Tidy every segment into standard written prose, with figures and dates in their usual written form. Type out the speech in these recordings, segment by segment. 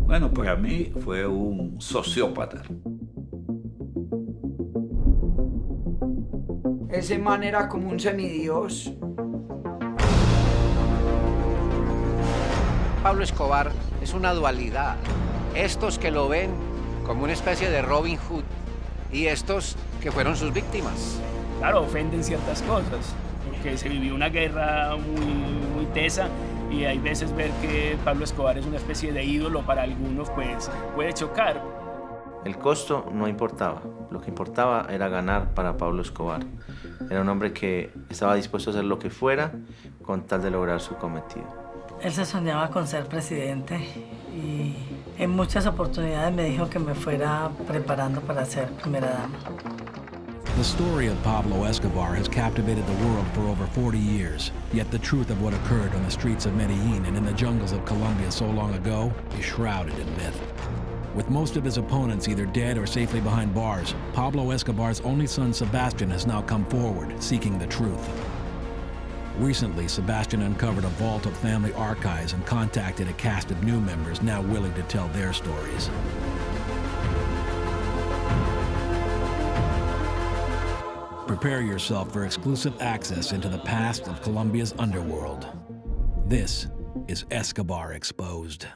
Bueno, para mí fue un sociópata. Ese man era como un semidios. Pablo Escobar es una dualidad. Estos que lo ven como una especie de Robin Hood y estos que fueron sus víctimas. Claro, ofenden ciertas cosas, porque se vivió una guerra muy tesa y hay veces ver que Pablo Escobar es una especie de ídolo para algunos, pues puede chocar. El costo no importaba, lo que importaba era ganar para Pablo Escobar. Era un hombre que estaba dispuesto a hacer lo que fuera con tal de lograr su cometido. Él se soñaba con ser presidente y en muchas oportunidades me dijo que me fuera preparando para ser primera dama. The story of Pablo Escobar has captivated the world for over 40 years, yet the truth of what occurred on the streets of Medellin and in the jungles of Colombia so long ago is shrouded in myth. With most of his opponents either dead or safely behind bars, Pablo Escobar's only son Sebastian has now come forward, seeking the truth. Recently, Sebastian uncovered a vault of family archives and contacted a cast of new members now willing to tell their stories. Prepare yourself for exclusive access into the past of Colombia's underworld. This is Escobar Exposed.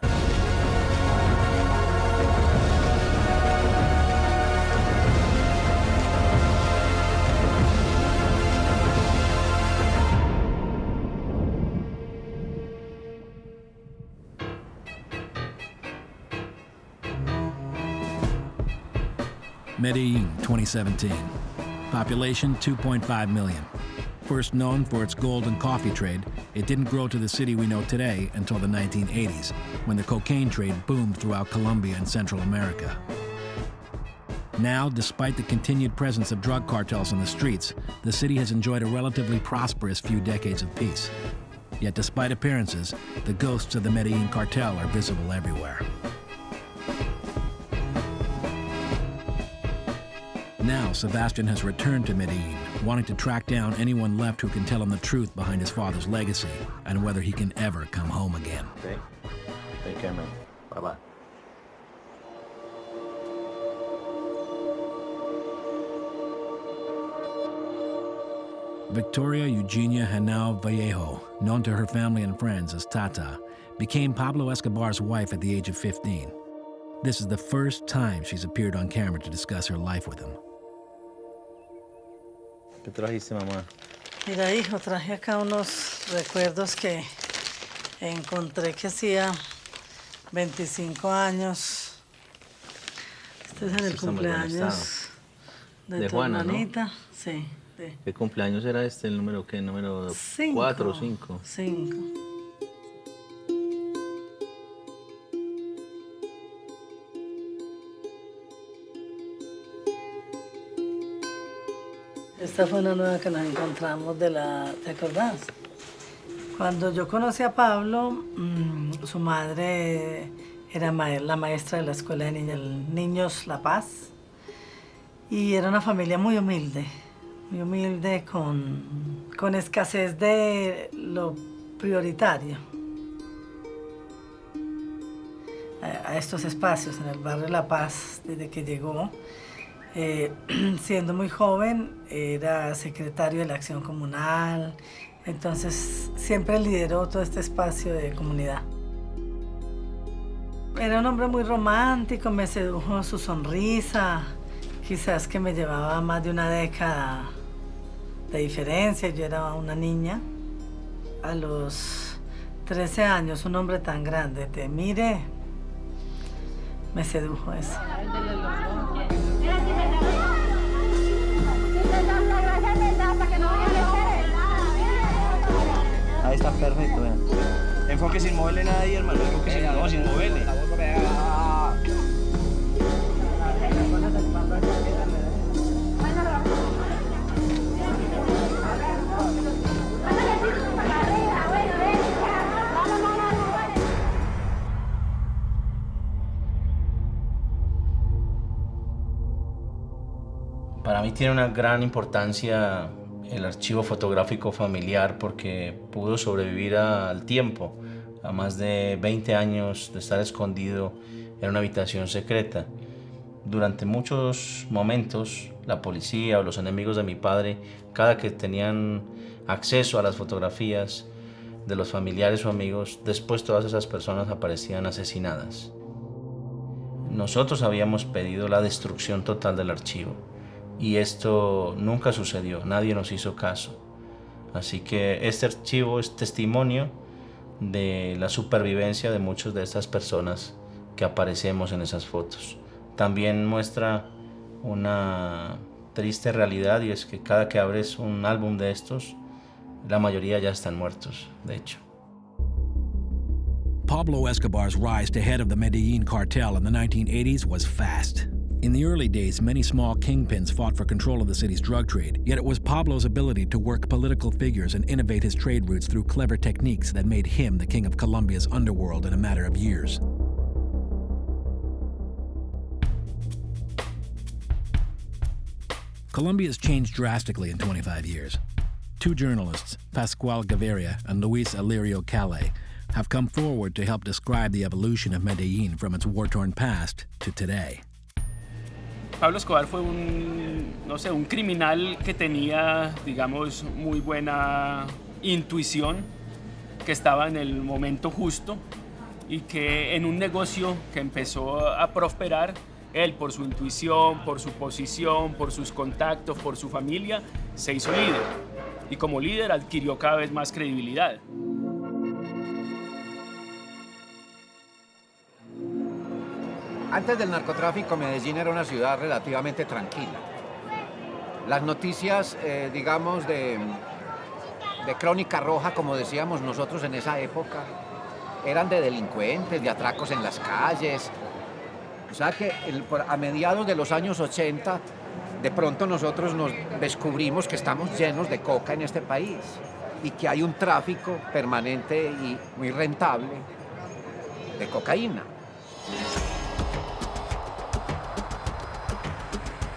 Medellin, 2017. Population 2.5 million. First known for its gold and coffee trade, it didn't grow to the city we know today until the 1980s, when the cocaine trade boomed throughout Colombia and Central America. Now, despite the continued presence of drug cartels on the streets, the city has enjoyed a relatively prosperous few decades of peace. Yet despite appearances, the ghosts of the Medellin cartel are visible everywhere. Now, Sebastian has returned to Medellin, wanting to track down anyone left who can tell him the truth behind his father's legacy and whether he can ever come home again. Okay. Take care, man. Bye-bye. Victoria Eugenia Henao Vallejo, known to her family and friends as Tata, became Pablo Escobar's wife at the age of 15. This is the first time she's appeared on camera to discuss her life with him. ¿Qué trajiste, mamá? Mira, hijo, traje acá unos recuerdos que encontré que hacía 25 años. Este es en el cumpleaños de tu Juana, hermanita. ¿no? Sí. ¿Qué cumpleaños era este? ¿El número qué? ¿Número 4 o 5? 5. Esta fue una nueva que nos encontramos de la... ¿Te acordás? Cuando yo conocí a Pablo, su madre era la maestra de la Escuela de Niños La Paz. Y era una familia muy humilde con escasez de lo prioritario. A estos espacios en el barrio La Paz, desde que llegó, siendo muy joven, era secretario de la Acción Comunal, entonces siempre lideró todo este espacio de comunidad. Era un hombre muy romántico, me sedujo su sonrisa, quizás que me llevaba más de una década de diferencia, yo era una niña. A los 13 años, un hombre tan grande te mire, me sedujo eso. Ahí está perfecto, vean. Enfoque sin moverle nada ahí, hermano. Enfoque sin moverle. Para mí tiene una gran importancia el archivo fotográfico familiar porque pudo sobrevivir al tiempo, a más de 20 años de estar escondido en una habitación secreta. Durante muchos momentos, la policía o los enemigos de mi padre, cada que tenían acceso a las fotografías de los familiares o amigos, después todas esas personas aparecían asesinadas. Nosotros habíamos pedido la destrucción total del archivo y esto nunca sucedió, nadie nos hizo caso. Así que este archivo es testimonio de la supervivencia de muchas de estas personas que aparecemos en esas fotos. También muestra una triste realidad y es que cada que abres un álbum de estos, la mayoría ya están muertos, de hecho. Pablo Escobar's rise to head of the Medellin cartel in the 1980s was fast. In the early days, many small kingpins fought for control of the city's drug trade, yet it was Pablo's ability to work political figures and innovate his trade routes through clever techniques that made him the king of Colombia's underworld in a matter of years. Colombia has changed drastically in 25 years. Two journalists, Pascual Gaviria and Luis Alirio Calais, have come forward to help describe the evolution of Medellin from its war-torn past to today. Pablo Escobar fue un criminal que tenía, digamos, muy buena intuición, que estaba en el momento justo y que en un negocio que empezó a prosperar, él por su intuición, por su posición, por sus contactos, por su familia, se hizo líder y como líder adquirió cada vez más credibilidad. Antes del narcotráfico, Medellín era una ciudad relativamente tranquila. Las noticias, digamos, de crónica roja, como decíamos nosotros en esa época, eran de delincuentes, de atracos en las calles. O sea que a mediados de los años 80, de pronto nosotros nos descubrimos que estamos llenos de coca en este país y que hay un tráfico permanente y muy rentable de cocaína.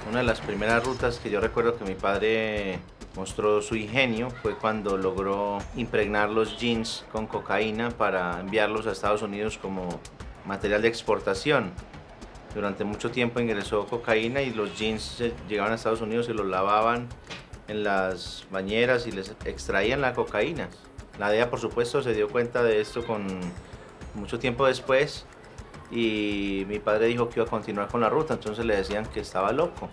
Una de las primeras rutas que yo recuerdo que mi padre mostró su ingenio fue cuando logró impregnar los jeans con cocaína para enviarlos a Estados Unidos como material de exportación. Durante mucho tiempo ingresó cocaína y los jeans llegaban a Estados Unidos y los lavaban en las bañeras y les extraían la cocaína. La DEA, por supuesto, se dio cuenta de esto con mucho tiempo después y mi padre dijo que iba a continuar con la ruta, entonces le decían que estaba loco.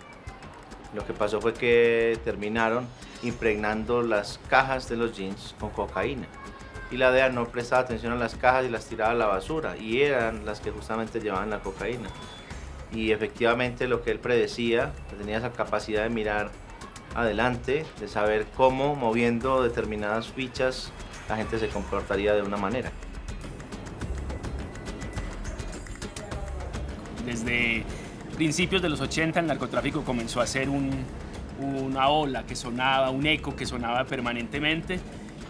Lo que pasó fue que terminaron impregnando las cajas de los jeans con cocaína y la DEA no prestaba atención a las cajas y las tiraba a la basura y eran las que justamente llevaban la cocaína. Y efectivamente lo que él predecía, tenía esa capacidad de mirar adelante, de saber cómo moviendo determinadas fichas la gente se comportaría de una manera. Desde principios de los 80 el narcotráfico comenzó a ser una ola que sonaba, un eco que sonaba permanentemente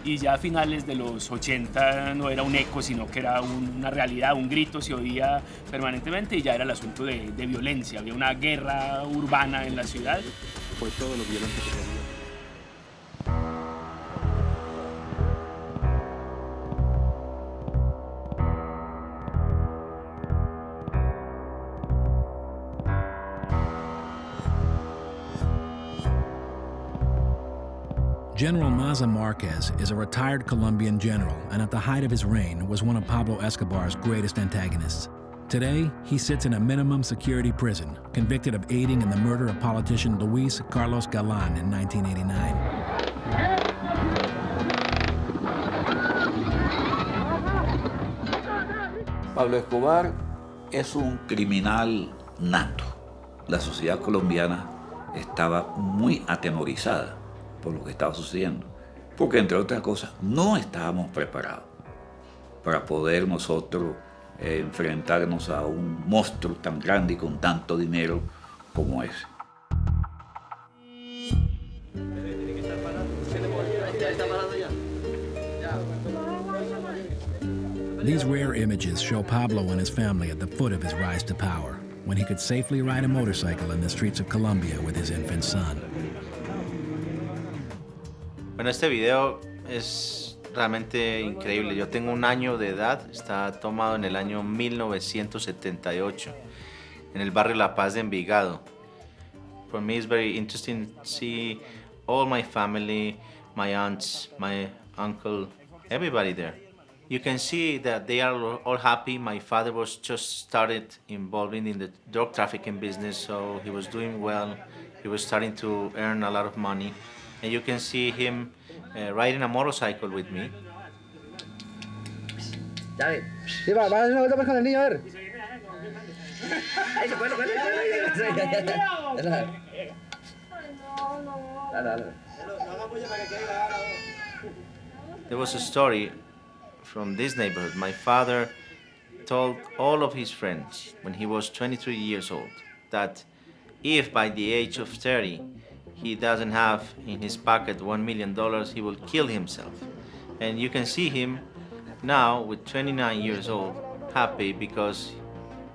y ya a finales de los 80 no era un eco sino que era una realidad, un grito se oía permanentemente y ya era el asunto de violencia, había una guerra urbana en la ciudad. Fue todo lo violento que se vio. General Maza Marquez is a retired Colombian general and at the height of his reign was one of Pablo Escobar's greatest antagonists. Today, he sits in a minimum security prison, convicted of aiding in the murder of politician Luis Carlos Galán in 1989. Pablo Escobar es un criminal nato. La sociedad colombiana estaba muy atemorizada por lo que estaba sucediendo, porque entre otras cosas no estábamos preparados para poder nosotros enfrentarnos a un monstruo tan grande y con tanto dinero como ese. These rare images show Pablo and his family at the foot of his rise to power. when he could safely ride a motorcycle in the streets of Colombia with his infant son. Bueno, este video es realmente increíble. Yo tengo 1 año de edad, está tomado en el año 1978, en el barrio La Paz de Envigado. For me, it's very interesting to see all my family, my aunts, my uncle, everybody there. You can see that they are all happy. My father was just started involving in the drug trafficking business, so he was doing well. He was starting to earn a lot of money. And you can see him riding a motorcycle with me. Ya, sí, va a hacer una vuelta con el niño, a ver. Ahí se puede. There was a story from this neighborhood. My father told all of his friends when he was 23 years old that if by the age of 30 he doesn't have in his pocket $1 million, he will kill himself. And you can see him now with 29 years old, happy because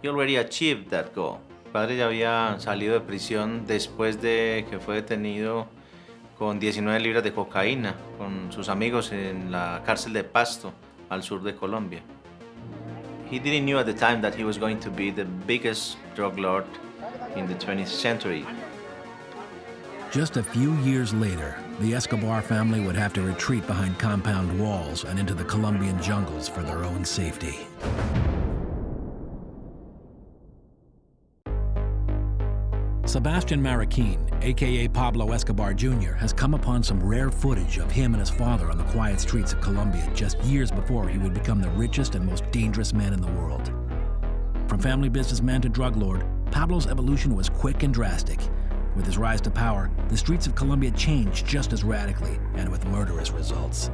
he already achieved that goal. Mi padre ya había salido de prisión después de que fue detenido con 19 libras de cocaína con sus amigos en la cárcel de Pasto, al sur de Colombia. He didn't know at the time that he was going to be the biggest drug lord in the 20th century. Just a few years later, the Escobar family would have to retreat behind compound walls and into the Colombian jungles for their own safety. Sebastian Marroquin, aka Pablo Escobar Jr., has come upon some rare footage of him and his father on the quiet streets of Colombia just years before he would become the richest and most dangerous man in the world. From family businessman to drug lord, Pablo's evolution was quick and drastic. With his rise to power, the streets of Colombia changed just as radically and with murderous results.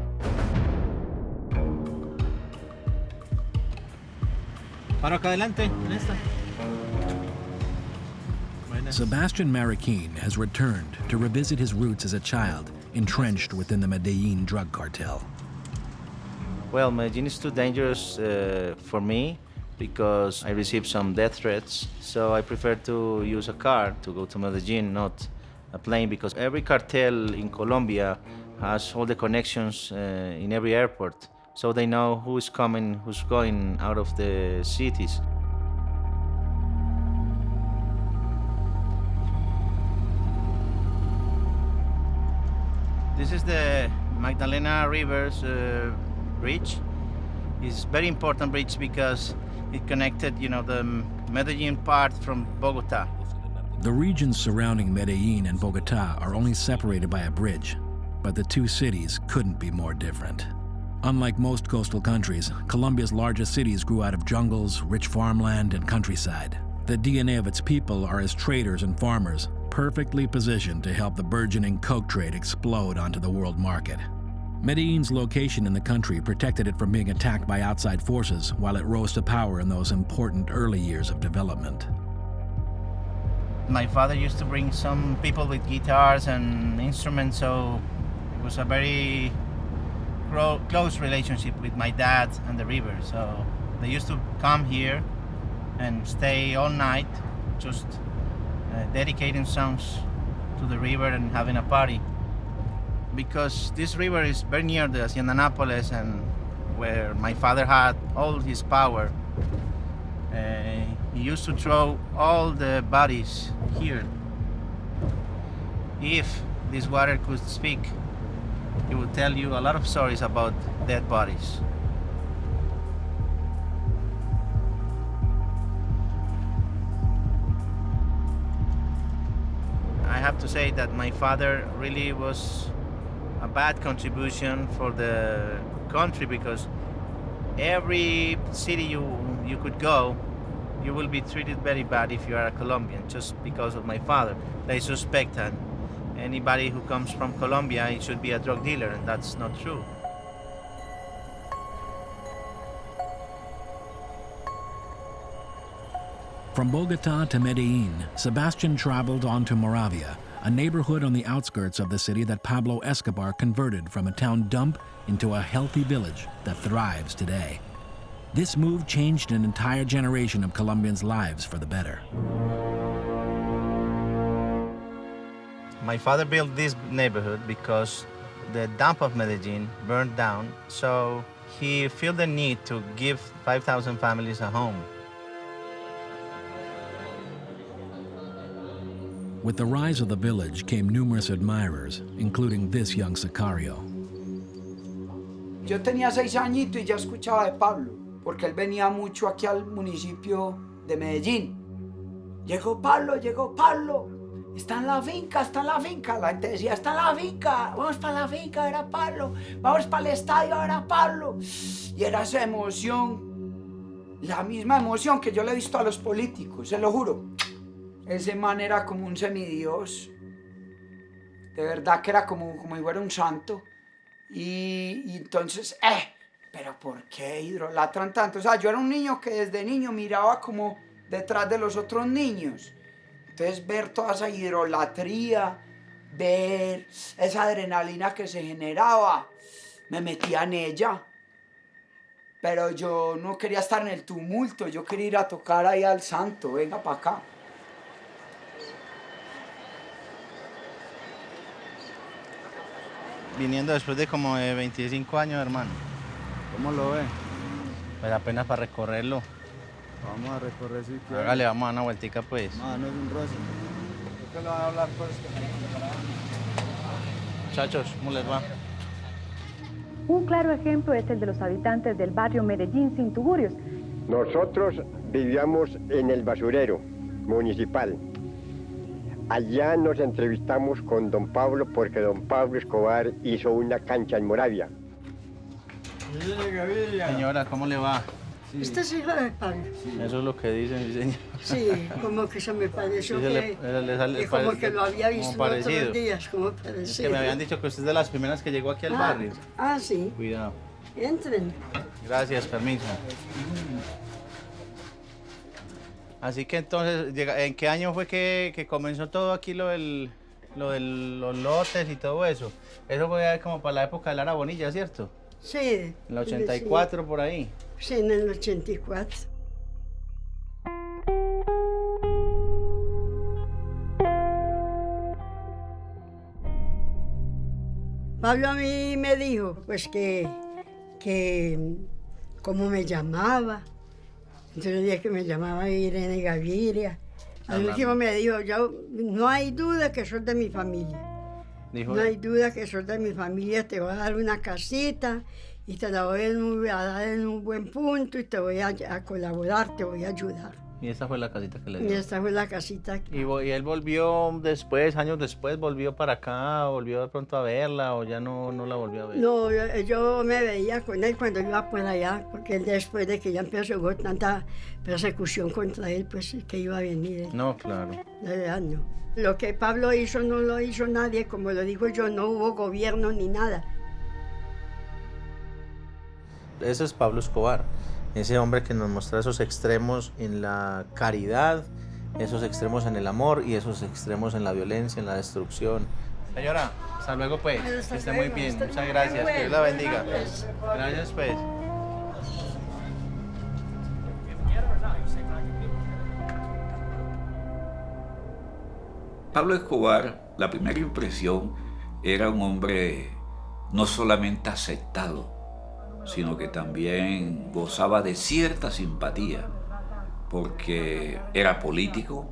Paro acá adelante, en esta. Sebastian Marroquin has returned to revisit his roots as a child, entrenched within the Medellin drug cartel. Well, Medellin is too dangerous for me because I received some death threats. So I prefer to use a car to go to Medellin, not a plane, because every cartel in Colombia has all the connections in every airport. So they know who is coming, who's going out of the cities. This is the Magdalena Rivers bridge. It's a very important bridge because it connected, the Medellin part from Bogota. The regions surrounding Medellin and Bogota are only separated by a bridge, but the two cities couldn't be more different. Unlike most coastal countries, Colombia's largest cities grew out of jungles, rich farmland, and countryside. The DNA of its people are as traders and farmers, perfectly positioned to help the burgeoning coke trade explode onto the world market. Medellin's location in the country protected it from being attacked by outside forces while it rose to power in those important early years of development. My father used to bring some people with guitars and instruments, so it was a very close relationship with my dad and the river. So they used to come here and stay all night, just dedicating songs to the river and having a party. Because this river is very near the Hacienda Nápoles and where my father had all his power. He used to throw all the bodies here. If this water could speak, it would tell you a lot of stories about dead bodies. I have to say that my father really was a bad contribution for the country, because every city you could go, you will be treated very bad if you are a Colombian, just because of my father. They suspect that anybody who comes from Colombia, it should be a drug dealer, and that's not true. From Bogota to Medellin, Sebastian traveled on to Moravia, a neighborhood on the outskirts of the city that Pablo Escobar converted from a town dump into a healthy village that thrives today. This move changed an entire generation of Colombians' lives for the better. My father built this neighborhood because the dump of Medellin burned down, so he felt the need to give 5,000 families a home. With the rise of the village came numerous admirers, including this young Sicario. Yo tenía 6 añitos y ya escuchaba de Pablo, porque él venía mucho aquí al municipio de Medellín. Llegó Pablo, está en la finca, está en la finca. La gente decía, está en la finca, vamos para la finca, era Pablo, vamos para el estadio, era Pablo. Y era esa emoción, la misma emoción que yo le he visto a los políticos, se lo juro. Ese man era como un semidios, de verdad que era como si fuera un santo. Y entonces, pero ¿por qué idolatran tanto? O sea, yo era un niño que desde niño miraba como detrás de los otros niños. Entonces ver toda esa idolatría, ver esa adrenalina que se generaba, me metía en ella. Pero yo no quería estar en el tumulto, yo quería ir a tocar ahí al santo, venga para acá. Viniendo después de como de 25 años, hermano. ¿Cómo lo ve? Pues apenas para recorrerlo. Vamos a recorrer si quiere. Hágale, vamos a dar una vueltica pues. No, no es un roce. ¿Qué le van a hablar pues? Muchachos, ¿cómo les va? Un claro ejemplo es el de los habitantes del barrio Medellín sin tugurios. Nosotros vivíamos en el basurero municipal. Allá nos entrevistamos con don Pablo porque don Pablo Escobar hizo una cancha en Moravia. Señora, ¿cómo le va? Sí. ¿Usted es hijo de Pablo? Sí. Eso es lo que dicen, sí, señor. Sí, como que se me pareció sí, que como que lo había visto otros días, como parecido. Es que me habían dicho que usted es de las primeras que llegó aquí al barrio. Ah, sí. Cuidado. Entren. Gracias, permiso. Así que entonces, ¿en qué año fue que comenzó todo aquí lo de los lotes y todo eso? Eso fue como para la época de Lara Bonilla, ¿cierto? Sí. En el 84, sí. Por ahí. Sí, en el 84. Pablo a mí me dijo, pues que cómo me llamaba. Entonces el día que me llamaba Irene Gaviria. Al último me dijo, no hay duda que sos de mi familia. Dijo, no hay duda que sos de mi familia, te voy a dar una casita y te la voy a dar en un buen punto y te voy a colaborar, te voy a ayudar. Y esa fue la casita que le dio. Y esta fue la casita. ¿Y él volvió después, años después, volvió para acá, volvió de pronto a verla o ya no la volvió a ver? No, yo me veía con él cuando iba por allá, porque él después de que ya empezó hubo tanta persecución contra él, pues que iba a venir. No, claro. De verdad, no. Lo que Pablo hizo no lo hizo nadie, como lo digo yo, no hubo gobierno ni nada. Ese es Pablo Escobar, ese hombre que nos muestra esos extremos en la caridad, esos extremos en el amor y esos extremos en la violencia, en la destrucción. Señora, hasta luego pues, que esté muy bien, muchas gracias, que Dios la bendiga. Gracias pues. Pablo Escobar, la primera impresión, era un hombre no solamente aceptado, sino que también gozaba de cierta simpatía, porque era político,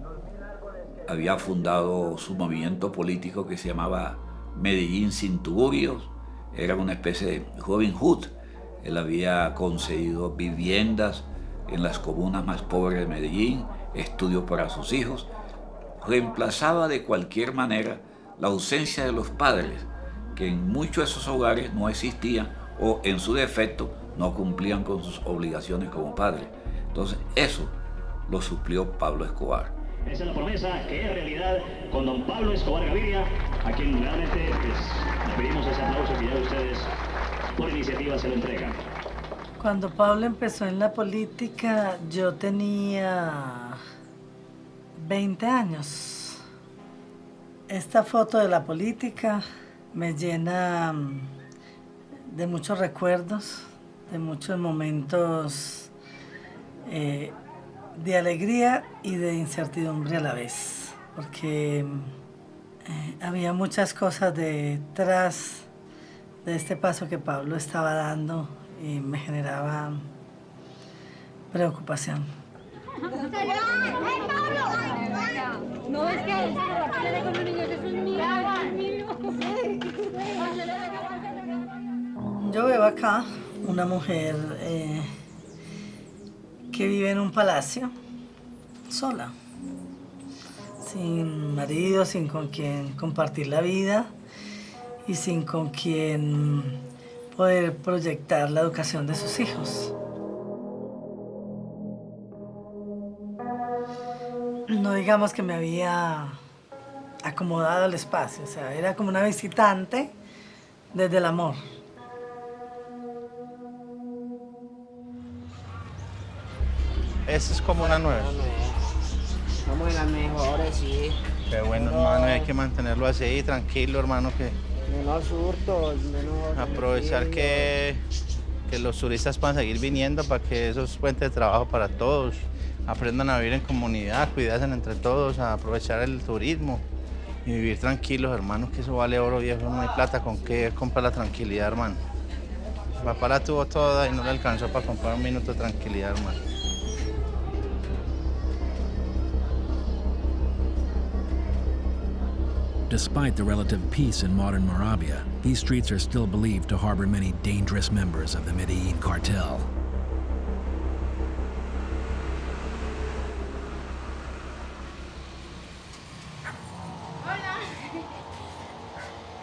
había fundado su movimiento político que se llamaba Medellín sin tugurios, era una especie de Robin Hood. Él había concedido viviendas en las comunas más pobres de Medellín, estudios para sus hijos, reemplazaba de cualquier manera la ausencia de los padres, que en muchos de esos hogares no existían o en su defecto no cumplían con sus obligaciones como padres. Entonces eso lo suplió Pablo Escobar. Esa es la promesa que es realidad con don Pablo Escobar Gaviria, a quien realmente le pedimos ese aplauso que ya ustedes por iniciativa se lo entregan. Cuando Pablo empezó en la política yo tenía 20 años. Esta foto de la política me llena de muchos recuerdos, de muchos momentos de alegría y de incertidumbre a la vez, porque había muchas cosas detrás de este paso que Pablo estaba dando y me generaba preocupación. No es que con los niños, eso es mío. Yo veo acá una mujer que vive en un palacio sola, sin marido, sin con quien compartir la vida y sin con quien poder proyectar la educación de sus hijos. No digamos que me había acomodado el espacio, o sea, era como una visitante desde el amor. Esta es como una nueva. Somos de las mejores, sí. Qué bueno, hermano, y hay que mantenerlo así, tranquilo, hermano, que Menos hurtos, menos... aprovechar que los turistas puedan seguir viniendo para que eso es fuente de trabajo para todos. Aprendan a vivir en comunidad, cuidarse entre todos, a aprovechar el turismo y vivir tranquilos, hermanos, que eso vale oro, viejo. No hay plata con qué comprar la tranquilidad, hermano. Mi papá la tuvo toda y no le alcanzó para comprar un minuto de tranquilidad, hermano. Despite the relative peace in modern Moravia, these streets are still believed to harbor many dangerous members of the Medellin cartel.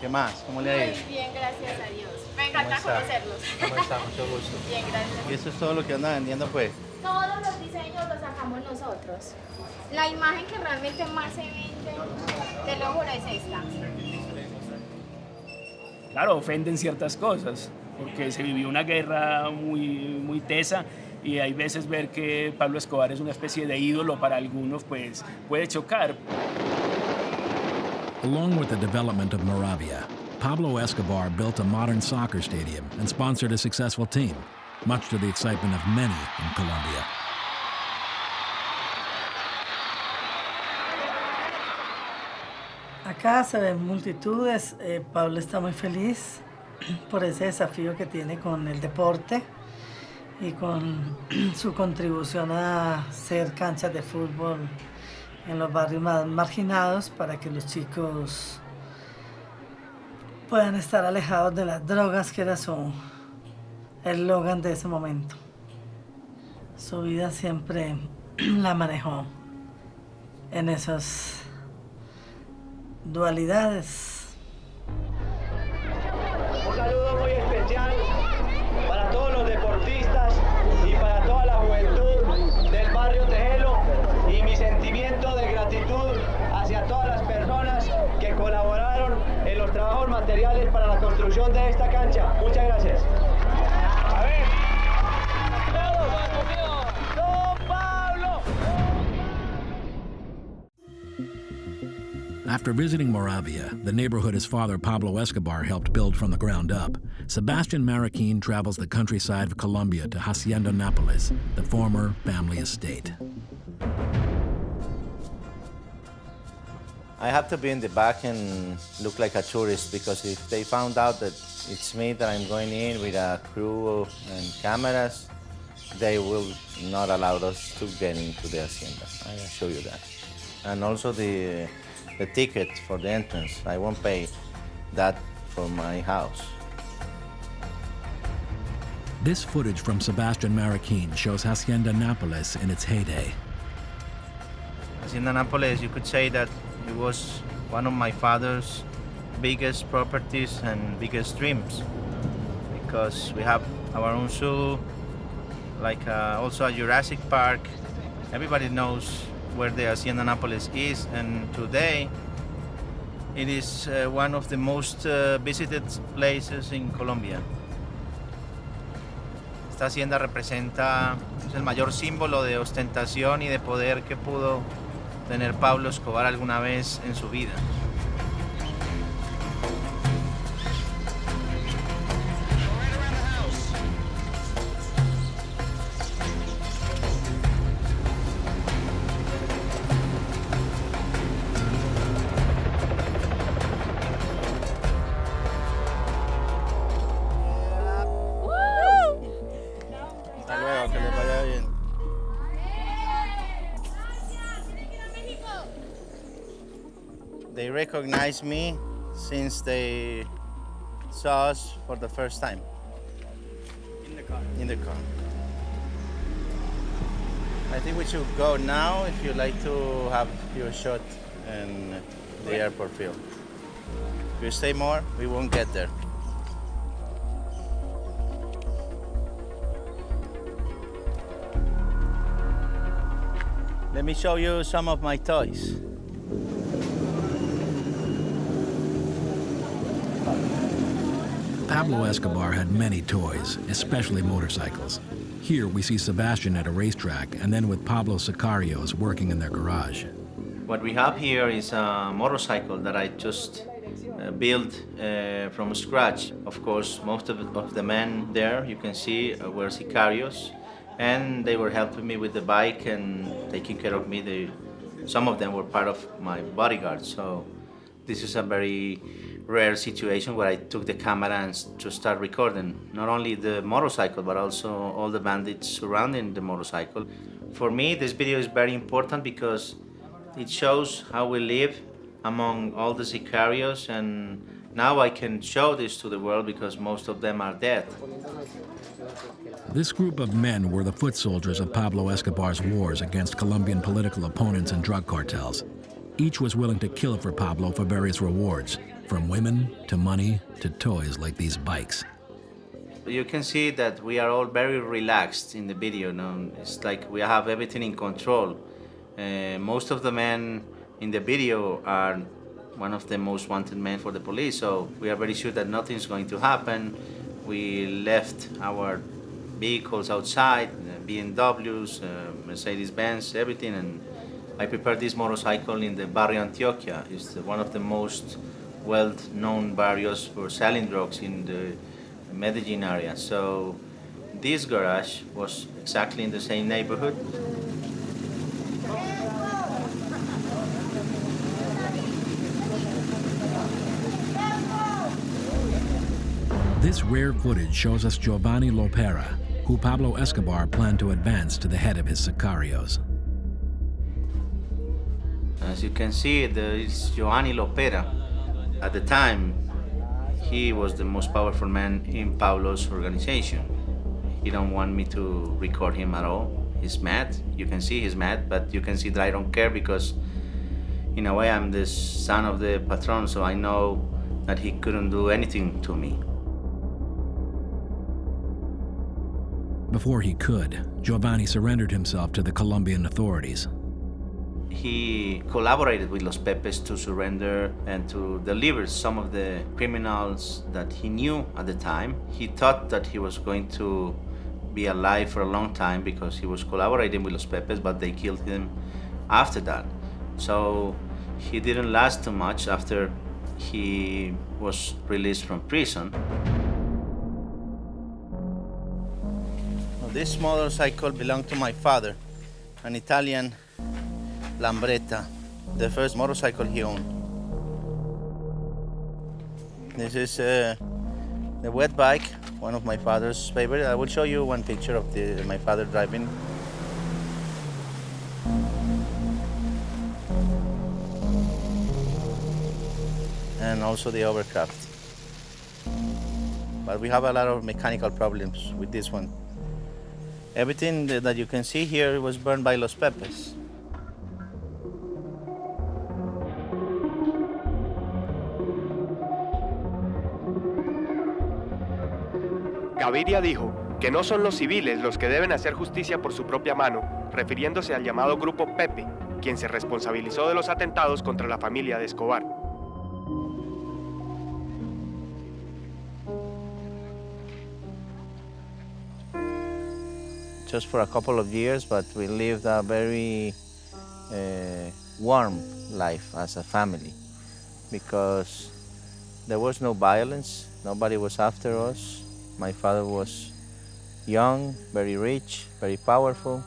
¿Qué más? ¿Cómo le ha ido? Muy bien, gracias a Dios. Me encanta conocerlos. ¿Cómo está? Mucho gusto. Bien, gracias. ¿Y eso es todo lo que anda vendiendo, pues? Todos los diseños los sacamos nosotros. La imagen que realmente más se vende, te lo juro, es esta. Claro, ofenden ciertas cosas, porque se vivió una guerra muy tesa y hay veces ver que Pablo Escobar es una especie de ídolo para algunos, pues puede chocar. Along with the development of Moravia, Pablo Escobar built a modern soccer stadium and sponsored a successful team, much to the excitement of many in Colombia. Acá se ven multitudes. Pablo está muy feliz por ese desafío que tiene con el deporte y con su contribución a hacer canchas de fútbol en los barrios más marginados para que los chicos puedan estar alejados de las drogas, que era su eslogan de ese momento. Su vida siempre la manejó en esas dualidades. Un saludo muy especial para todos los deportistas y para toda la juventud del barrio Tejelo, y mi sentimiento de gratitud hacia todas las personas que colaboraron en los trabajos materiales para la construcción de esta cancha. Muchas gracias. A ver. ¡Don Pablo! After visiting Moravia, the neighborhood his father Pablo Escobar helped build from the ground up, Sebastian Marroquin travels the countryside of Colombia to Hacienda Nápoles, the former family estate. I have to be in the back and look like a tourist, because if they found out that it's me that I'm going in with a crew and cameras, they will not allow us to get into the hacienda. I assure you that. And also the ticket for the entrance, I won't pay that for my house. This footage from Sebastian Marroquin shows Hacienda Nápoles in its heyday. Hacienda Nápoles, you could say that it was one of my father's biggest properties and biggest dreams, because we have our own zoo, like also a Jurassic Park. Everybody knows where the Hacienda Nápoles is, and today it is one of the most visited places in Colombia. Esta hacienda representa el mayor símbolo de ostentación y de poder que pudo tener Pablo Escobar alguna vez en su vida. They recognize me since they saw us for the first time. In the car? In the car. I think we should go now if you like to have your shot in the airport field. If you stay more, we won't get there. Let me show you some of my toys. Pablo Escobar had many toys, especially motorcycles. Here we see Sebastian at a racetrack and then with Pablo Sicarios working in their garage. What we have here is a motorcycle that I just built from scratch. Of course, most of the men there, you can see, were Sicarios, and they were helping me with the bike and taking care of me. Some of them were part of my bodyguard, so this is a very rare situation where I took the camera and to start recording not only the motorcycle but also all the bandits surrounding the motorcycle. For me, this video is very important because it shows how we live among all the Sicarios, and now I can show this to the world because most of them are dead. This group of men were the foot soldiers of Pablo Escobar's wars against Colombian political opponents and drug cartels. Each was willing to kill for Pablo for various rewards, from women to money to toys like these bikes. You can see that we are all very relaxed in the video. It's like we have everything in control. Most of the men in the video are one of the most wanted men for the police, so we are very sure that nothing's going to happen. We left our vehicles outside, BMWs, Mercedes-Benz, everything, and I prepared this motorcycle in the Barrio Antioquia. It's one of the most well-known barrios for selling drugs in the Medellin area. So this garage was exactly in the same neighborhood. This rare footage shows us Giovanni Lopera, who Pablo Escobar planned to advance to the head of his Sicarios. As you can see, there is Giovanni Lopera. At the time, he was the most powerful man in Pablo's organization. He don't want me to record him at all. He's mad. You can see he's mad, but you can see that I don't care because, in a way, I'm the son of the patron, so I know that he couldn't do anything to me. Before he could, Giovanni surrendered himself to the Colombian authorities. He collaborated with Los Pepes to surrender and to deliver some of the criminals that he knew at the time. He thought that he was going to be alive for a long time because he was collaborating with Los Pepes, but they killed him after that. So he didn't last too much after he was released from prison. This motorcycle belonged to my father, an Italian Lambretta, the first motorcycle he owned. This is the wet bike, one of my father's favorite. I will show you one picture of my father driving. And also the overcraft. But we have a lot of mechanical problems with this one. Everything that you can see here was burned by Los Pepes. Gaviria dijo que no son los civiles los que deben hacer justicia por su propia mano, refiriéndose al llamado Grupo Pepe, quien se responsabilizó de los atentados contra la familia de Escobar. Just for a couple of years, but we lived a very warm life as a family because there was no violence, nobody was after us. My father was young, very rich, very powerful,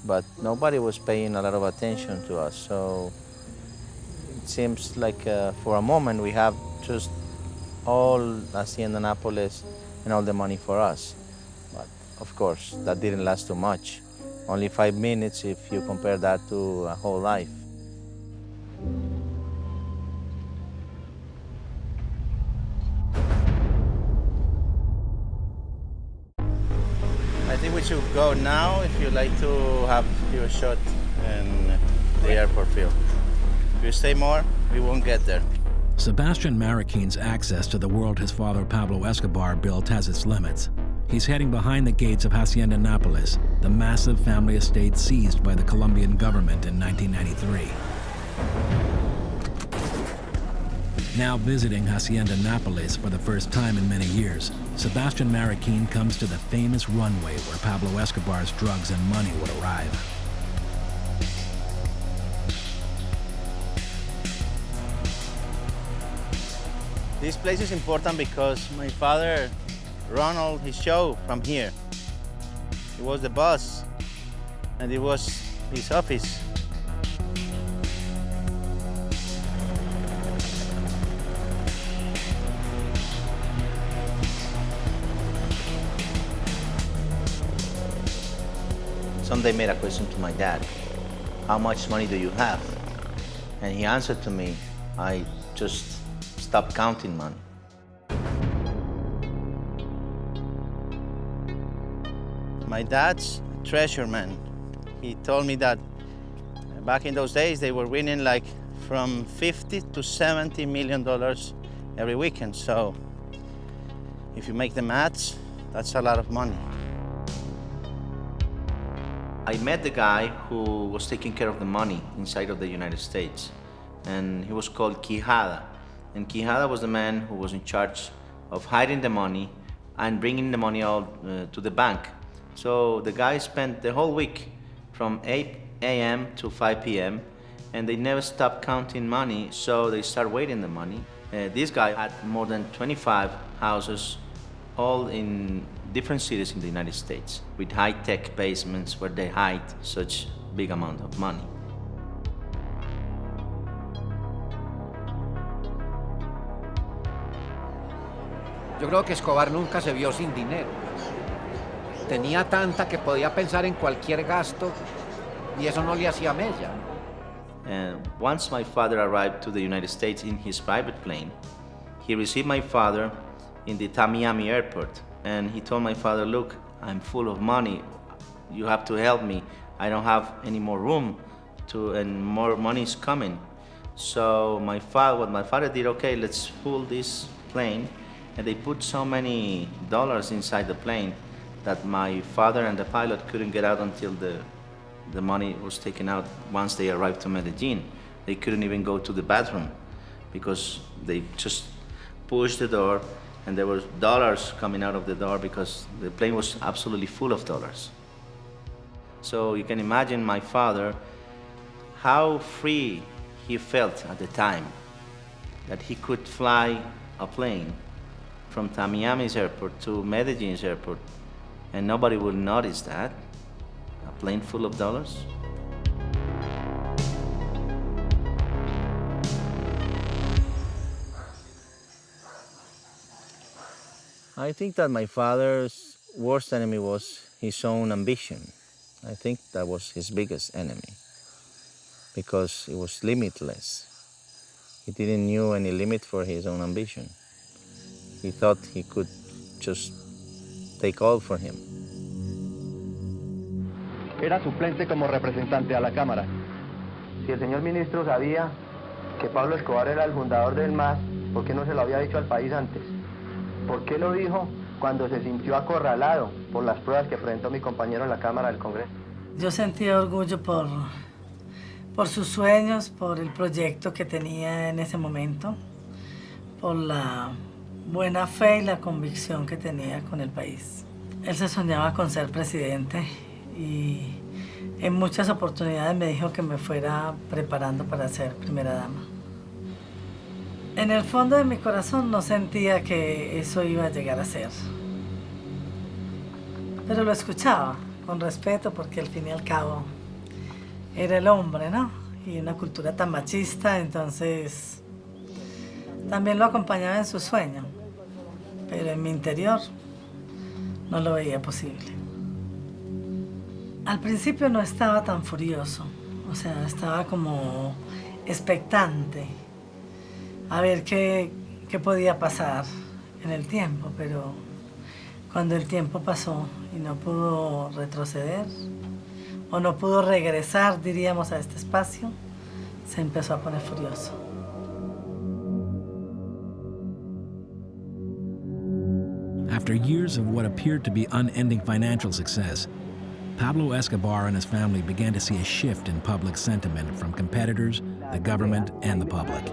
but nobody was paying a lot of attention to us. So it seems like for a moment we have just all Hacienda Nápoles and all the money for us. But of course, that didn't last too much. Only 5 minutes if you compare that to a whole life. should go now if you like to have your shot in the airport field. If you stay more, we won't get there. Sebastian Marroquin's access to the world his father Pablo Escobar built has its limits. He's heading behind the gates of Hacienda Nápoles, the massive family estate seized by the Colombian government in 1993. Now visiting Hacienda Nápoles for the first time in many years, Sebastian Marroquin comes to the famous runway where Pablo Escobar's drugs and money would arrive. This place is important because my father ran all his show from here. He was the boss, and it was his office. Someday made a question to my dad, how much money do you have? And he answered to me, I just stopped counting money. My dad's a treasure man. He told me that back in those days they were winning like from $50 to $70 million every weekend. So if you make the maths, that's a lot of money. I met the guy who was taking care of the money inside of the United States, and he was called Quijada. And Quijada was the man who was in charge of hiding the money and bringing the money out to the bank. So the guy spent the whole week from 8 a.m. to 5 p.m. and they never stopped counting money, so they started waiting the money. This guy had more than 25 houses, all in different cities in the United States, with high-tech basements where they hide such big amount of money. Yo creo que Escobar nunca se vio sin dinero. Tenía tanta que podía pensar en cualquier gasto y eso no le hacía mella. And once my father arrived to the United States in his private plane, he received my father in the Miami airport. And he told my father, look, I'm full of money. You have to help me. I don't have any more room and more money is coming. So what my father did, okay, let's pull this plane. And they put so many dollars inside the plane that my father and the pilot couldn't get out until the money was taken out once they arrived to Medellin. They couldn't even go to the bathroom because they just pushed the door and there were dollars coming out of the door because the plane was absolutely full of dollars. So you can imagine my father, how free he felt at the time that he could fly a plane from Miami's airport to Medellin's airport and nobody would notice that, a plane full of dollars. I think that my father's worst enemy was his own ambition. I think that was his biggest enemy because it was limitless. He didn't know any limit for his own ambition. He thought he could just take all for him. Era suplente como representante a la Cámara. Si el señor ministro sabía que Pablo Escobar era el fundador del MAS, ¿por qué no se lo había dicho al país antes? ¿Por qué lo dijo cuando se sintió acorralado por las pruebas que presentó mi compañero en la Cámara del Congreso? Yo sentía orgullo por sus sueños, por el proyecto que tenía en ese momento, por la buena fe y la convicción que tenía con el país. Él se soñaba con ser presidente y en muchas oportunidades me dijo que me fuera preparando para ser primera dama. En el fondo de mi corazón no sentía que eso iba a llegar a ser. Pero lo escuchaba con respeto porque al fin y al cabo era el hombre, ¿no? Y una cultura tan machista, entonces también lo acompañaba en su sueño. Pero en mi interior no lo veía posible. Al principio no estaba tan furioso, o sea, estaba como expectante a ver qué podía pasar en el tiempo, pero cuando el tiempo pasó y no pudo retroceder, o no pudo regresar, diríamos, a este espacio, se empezó a poner furioso. After years of what appeared to be unending financial success, Pablo Escobar and his family began to see a shift in public sentiment from competitors, the government, and the public.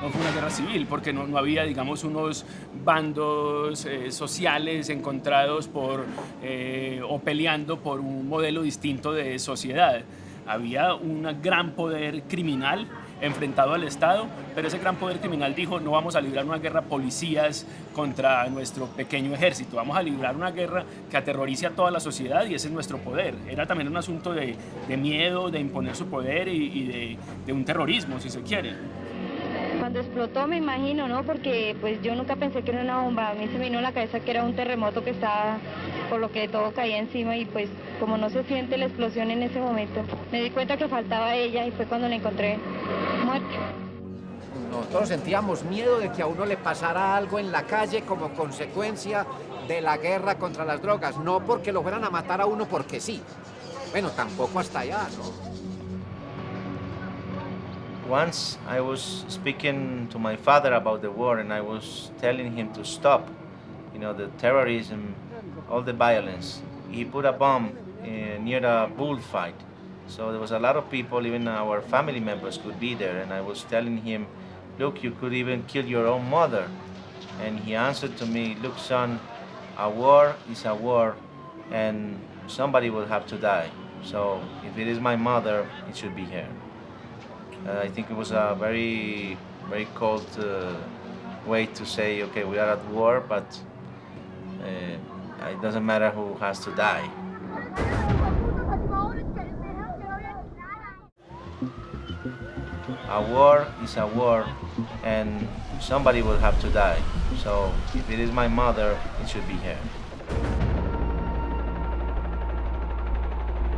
No fue una guerra civil, porque no había, digamos, unos bandos sociales encontrados o peleando por un modelo distinto de sociedad. Había un gran poder criminal enfrentado al Estado, pero ese gran poder criminal dijo: no vamos a librar una guerra policías contra nuestro pequeño ejército, vamos a librar una guerra que aterrorice a toda la sociedad, y ese es nuestro poder. Era también un asunto de miedo, de imponer su poder y de un terrorismo, si se quiere. Cuando explotó, me imagino, ¿no? Porque pues yo nunca pensé que era una bomba. A mí se me vino a la cabeza que era un terremoto que estaba, por lo que todo caía encima, y pues como no se siente la explosión en ese momento, me di cuenta que faltaba ella y fue cuando la encontré muerta. Nosotros sentíamos miedo de que a uno le pasara algo en la calle como consecuencia de la guerra contra las drogas, no porque lo fueran a matar a uno porque sí. Bueno, tampoco hasta allá, ¿no? Once I was speaking to my father about the war, and I was telling him to stop, the terrorism, all the violence. He put a bomb near a bullfight. So there was a lot of people, even our family members could be there. And I was telling him, look, you could even kill your own mother. And he answered to me, look, son, a war is a war, and somebody will have to die. So if it is my mother, it should be her. I think it was a very, very cold way to say, okay, we are at war, but it doesn't matter who has to die. A war is a war, and somebody will have to die. So if it is my mother, it should be her.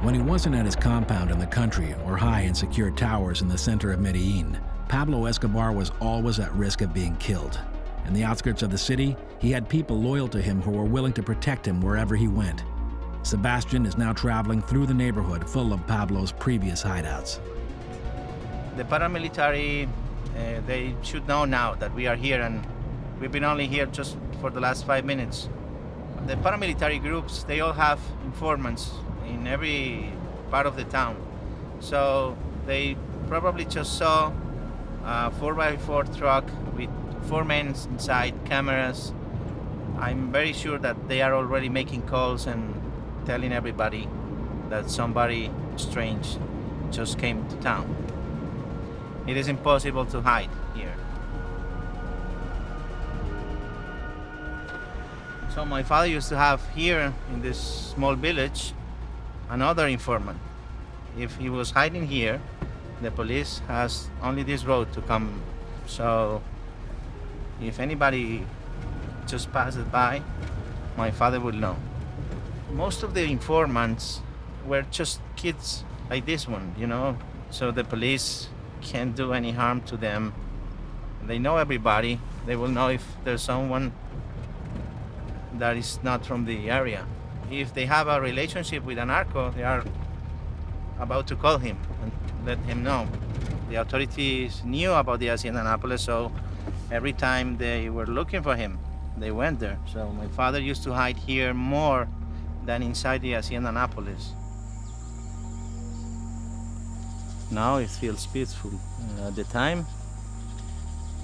When he wasn't at his compound in the country or high in secure towers in the center of Medellin, Pablo Escobar was always at risk of being killed. In the outskirts of the city, he had people loyal to him who were willing to protect him wherever he went. Sebastian is now traveling through the neighborhood full of Pablo's previous hideouts. The paramilitary, they should know now that we are here, and we've been only here just for the last 5 minutes. The paramilitary groups, they all have informants in every part of the town. So they probably just saw a 4x4 truck with 4 men inside, cameras. I'm very sure that they are already making calls and telling everybody that somebody strange just came to town. It is impossible to hide here. So my father used to have here in this small village another informant. If he was hiding here, the police has only this road to come. So if anybody just passes by, my father would know. Most of the informants were just kids like this one, so the police can't do any harm to them. They know everybody. They will know if there's someone that is not from the area. If they have a relationship with a narco, they are about to call him and let him know. The authorities knew about the Hacienda Nápoles, so every time they were looking for him, they went there. So my father used to hide here more than inside the Hacienda Nápoles. Now it feels peaceful. At the time,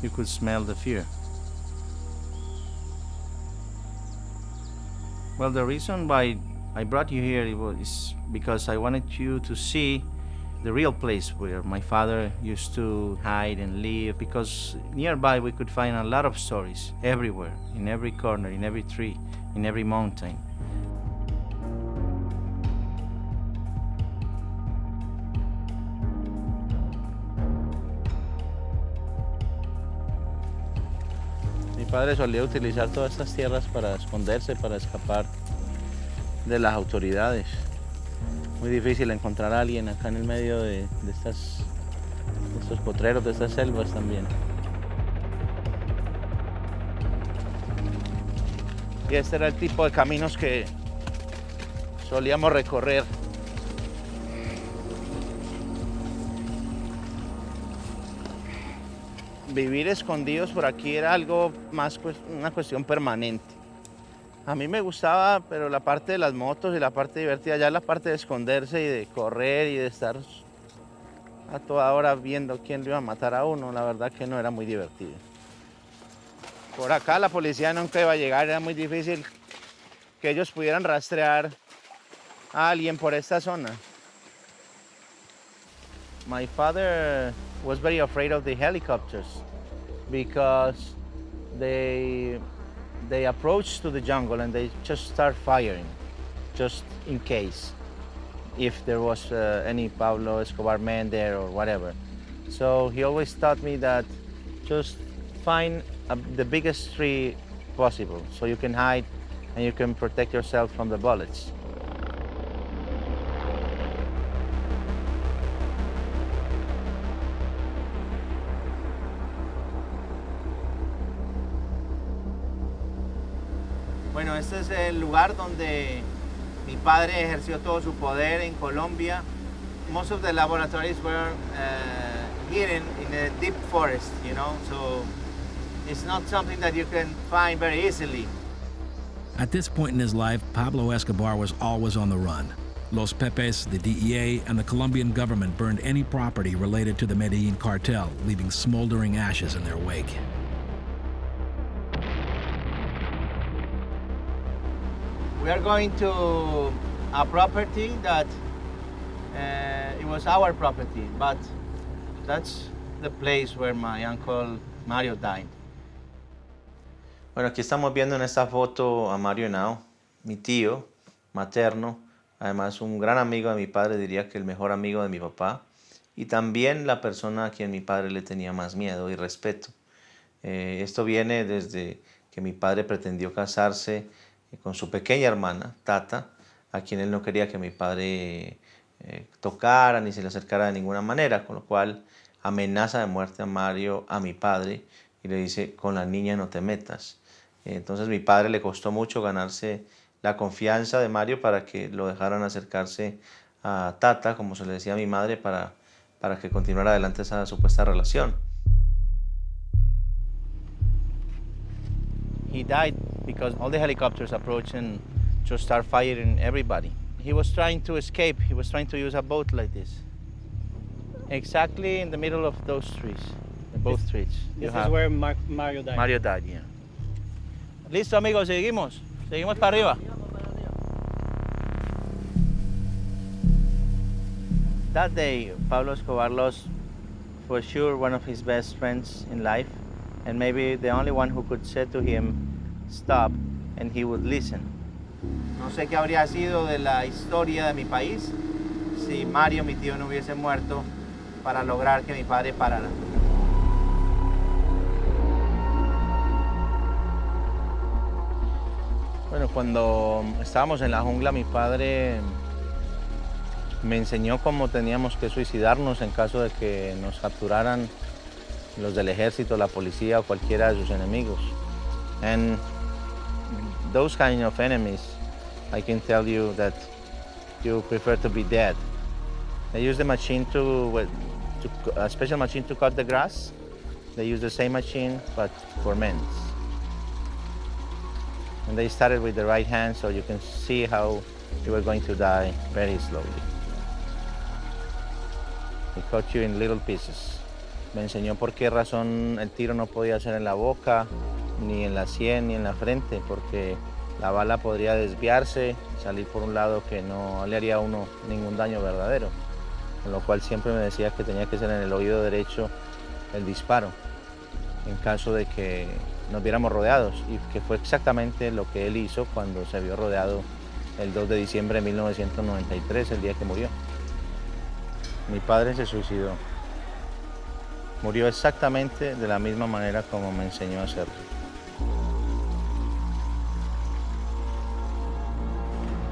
you could smell the fear. Well, the reason why I brought you here is because I wanted you to see the real place where my father used to hide and live, because nearby we could find a lot of stories everywhere, in every corner, in every tree, in every mountain. Mi padre solía utilizar todas estas tierras para esconderse, para escapar de las autoridades. Muy difícil encontrar a alguien acá en el medio de estos potreros, de estas selvas también. Y este era el tipo de caminos que solíamos recorrer. Vivir escondidos por aquí era algo más, pues, una cuestión permanente. A mí me gustaba, pero la parte de las motos y la parte divertida, ya la parte de esconderse y de correr y de estar a toda hora viendo quién le iba a matar a uno, la verdad que no era muy divertido. Por acá la policía nunca iba a llegar, era muy difícil que ellos pudieran rastrear a alguien por esta zona. My father was very afraid of the helicopters because they approach to the jungle and they just start firing, just in case, if there was any Pablo Escobar man there or whatever. So he always taught me that just find the biggest tree possible so you can hide and you can protect yourself from the bullets. Bueno, este es el lugar donde mi padre ejerció todo su poder en Colombia. Most of the laboratories were hidden in a deep forest, you know, so it's not something that you can find very easily. At this point in his life, Pablo Escobar was always on the run. Los Pepes, the DEA, and the Colombian government burned any property related to the Medellin cartel, leaving smoldering ashes in their wake. We are going to a property that it was our property, but that's the place where my uncle Mario died. Bueno, aquí estamos viendo en esta foto a Mario Henao, mi tío materno, además un gran amigo de mi padre, diría que el mejor amigo de mi papá, y también la persona a quien mi padre le tenía más miedo y respeto. Esto viene desde que mi padre pretendió casarse con su pequeña hermana, Tata, a quien él no quería que mi padre tocara ni se le acercara de ninguna manera, con lo cual amenaza de muerte a Mario, a mi padre, y le dice, con la niña no te metas. Entonces mi padre le costó mucho ganarse la confianza de Mario para que lo dejaran acercarse a Tata, como se le decía a mi madre, para que continuara adelante esa supuesta relación. He died because all the helicopters approached and just start firing everybody. He was trying to escape. He was trying to use a boat like this. Exactly in the middle of those trees, both trees. This is where Mario died. Mario died, yeah. Listo, amigos, seguimos. Seguimos para arriba. That day, Pablo Escobar lost, for sure, one of his best friends in life, and maybe the only one who could say to him, stop, and he would listen. No sé qué habría sido de la historia de mi país si Mario, mi tío, no hubiese muerto para lograr que mi padre parara. Bueno, cuando estábamos en la jungla, mi padre me enseñó cómo teníamos que suicidarnos en caso de que nos capturaran los del ejército, la policía o cualquiera de sus enemigos. And those kind of enemies, I can tell you that you prefer to be dead. They use the machine a special machine to cut the grass. They use the same machine, but for men. And they started with the right hand, so you can see how you were going to die very slowly. He cut you in little pieces. Me enseñó por qué razón el tiro no podía ser en la boca, ni en la sien, ni en la frente, porque la bala podría desviarse, salir por un lado que no le haría a uno ningún daño verdadero. Con lo cual siempre me decía que tenía que ser en el oído derecho el disparo, en caso de que nos viéramos rodeados, y que fue exactamente lo que él hizo cuando se vio rodeado el 2 de diciembre de 1993, el día que murió. Mi padre se suicidó. Murió exactamente de la misma manera como me enseñó a hacerlo.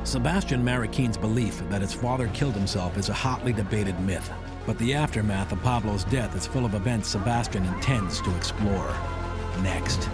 Sebastian Mariquin's belief that his father killed himself is a hotly debated myth, but the aftermath of Pablo's death is full of events Sebastian intends to explore. Next.